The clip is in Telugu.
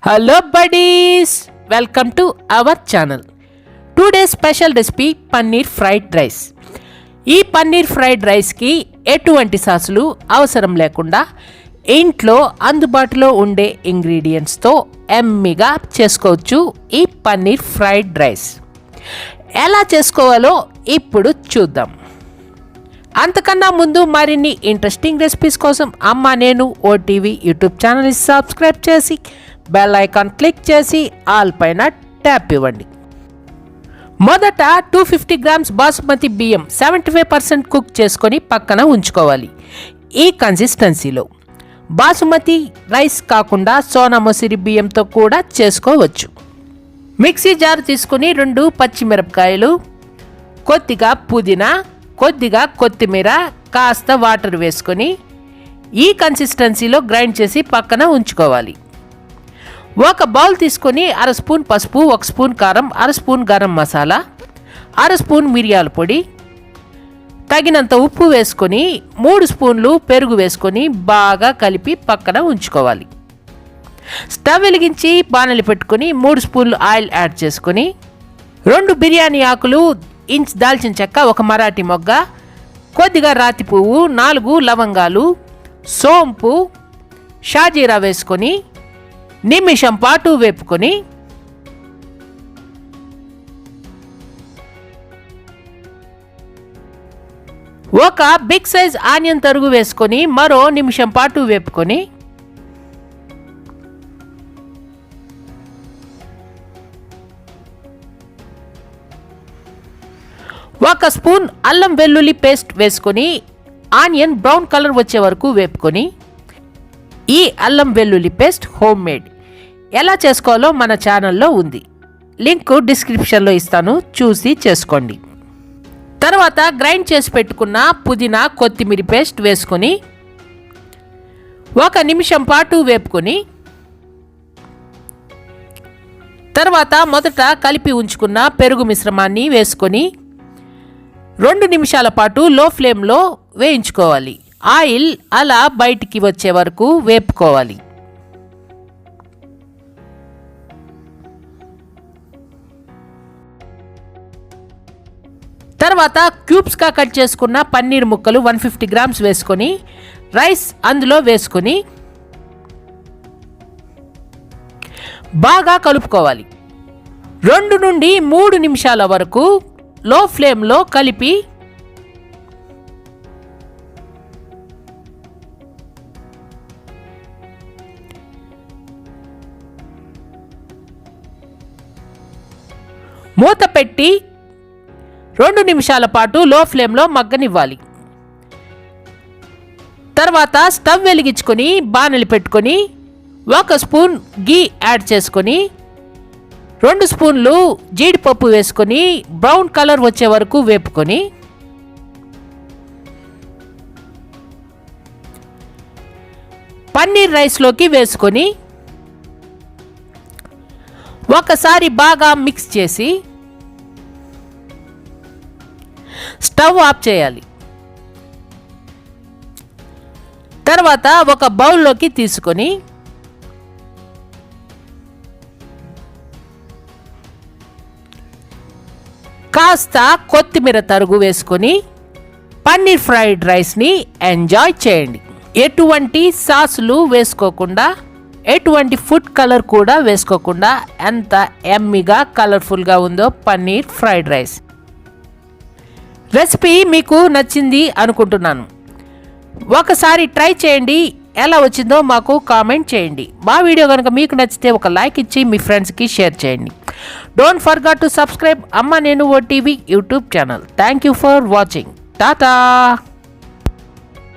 Hello buddies, welcome to our channel. Today's special recipe paneer fried rice. ఈ పన్నీర్ ఫ్రైడ్ రైస్కి ఎటువంటి సాసులు అవసరం లేకుండా ఇంట్లో అందుబాటులో ఉండే ఇంగ్రీడియంట్స్తో ఎమ్మీగా చేసుకోవచ్చు ఈ పన్నీర్ ఫ్రైడ్ రైస్. ఎలా చేసుకోవాలో ఇప్పుడు చూద్దాం. అంతకన్నా ముందు మరిన్ని ఇంట్రెస్టింగ్ రెసిపీస్ కోసం అమ్మా నేను ఓటీవీ యూట్యూబ్ ఛానల్ని సబ్స్క్రైబ్ చేసి బెల్ ఐకాన్ క్లిక్ చేసి ఆల్ పైన ట్యాప్ ఇవ్వండి. మొదట 250 గ్రామ్స్ బాసుమతి బియ్యం 75% కుక్ చేసుకొని పక్కన ఉంచుకోవాలి. ఈ కన్సిస్టెన్సీలో బాసుమతి రైస్ కాకుండా సోనా మసూరి బియ్యంతో కూడా చేసుకోవచ్చు. మిక్సీ జార్ తీసుకుని 2 పచ్చిమిరపకాయలు, కొద్దిగా పుదీనా, కొద్దిగా కొత్తిమీర, కాస్త వాటర్ వేసుకొని ఈ కన్సిస్టెన్సీలో గ్రైండ్ చేసి పక్కన ఉంచుకోవాలి. ఒక బౌల్ తీసుకొని 1/2 స్పూన్ పసుపు, 1 స్పూన్ కారం, 1/2 స్పూన్ గరం మసాలా, 1/2 స్పూన్ మిరియాల పొడి, తగినంత ఉప్పు వేసుకొని 3 స్పూన్లు పెరుగు వేసుకొని బాగా కలిపి పక్కన ఉంచుకోవాలి. స్టవ్ వెలిగించి బాణలి పెట్టుకొని 3 స్పూన్లు ఆయిల్ యాడ్ చేసుకొని 2 బిర్యానీ ఆకులు, ఇంచ్ దాల్చిన చెక్క, 1 మరాఠీ మొగ్గ, కొద్దిగా రాతి పువ్వు, 4 లవంగాలు, సోంపు, షాజీరా వేసుకొని నిమిషం పాటు వేపుకొని ఒక బిగ్ సైజ్ ఆనియన్ తరుగు వేసుకొని మరో నిమిషం పాటు వేపుకొని ఒక స్పూన్ అల్లం వెల్లుల్లి పేస్ట్ వేసుకొని ఆనియన్ బ్రౌన్ కలర్ వచ్చే వరకు వేపుకొని ఈ అల్లం వెల్లుల్లి పేస్ట్ హోమ్ మేడ్ ఎలా చేసుకోవాలో మన ఛానల్లో ఉంది. లింక్ డిస్క్రిప్షన్లో ఇస్తాను, చూసి చేసుకోండి. తర్వాత గ్రైండ్ చేసి పెట్టుకున్న పుదీనా, కొత్తిమీర పేస్ట్ వేసుకొని 1 నిమిషం పాటు వేపుకొని తర్వాత మొదట కలిపి ఉంచుకున్న పెరుగు మిశ్రమాన్ని వేసుకొని 2 నిమిషాల పాటు లో ఫ్లేమ్లో వేయించుకోవాలి. ఆయిల్ అలా బయటికి వచ్చే వరకు వేపుకోవాలి. తర్వాత క్యూబ్స్గా కట్ చేసుకున్న పన్నీర్ ముక్కలు 150 గ్రామ్స్ వేసుకొని రైస్ అందులో వేసుకొని బాగా కలుపుకోవాలి. 2 నుండి 3 నిమిషాల వరకు లో ఫ్లేమ్లో కలిపి మూత పెట్టి 2 నిమిషాల పాటు లో ఫ్లేమ్లో మగ్గనివ్వాలి. తర్వాత స్టవ్ వెలిగించుకొని బాణలి పెట్టుకొని 1 స్పూన్ గీ యాడ్ చేసుకొని 2 స్పూన్లు జీడిపప్పు వేసుకొని బ్రౌన్ కలర్ వచ్చే వరకు వేపుకొని పన్నీర్ రైస్లోకి వేసుకొని ఒకసారి బాగా మిక్స్ చేసి స్టవ్ ఆఫ్ చేయాలి. తర్వాత ఒక బౌల్లోకి తీసుకొని కాస్త కొత్తిమీర తరుగు వేసుకొని పన్నీర్ ఫ్రైడ్ రైస్ని ఎంజాయ్ చేయండి. ఎటువంటి సాసులు వేసుకోకుండా, ఎటువంటి ఫుడ్ కలర్ కూడా వేసుకోకుండా ఎంత ఎమ్మీగా కలర్ఫుల్గా ఉందో పన్నీర్ ఫ్రైడ్ రైస్. రెసిపీ మీకు నచ్చింది అనుకుంటున్నాను. ఒకసారి ట్రై చేయండి, ఎలా వచ్చిందో మాకు కామెంట్ చేయండి. మా వీడియో కనుక మీకు నచ్చితే ఒక లైక్ ఇచ్చి మీ ఫ్రెండ్స్కి షేర్ చేయండి. డోంట్ ఫర్గెట్ టు సబ్స్క్రైబ్ అమ్మా నేను OTV YouTube channel. Thank you for watching. Tata.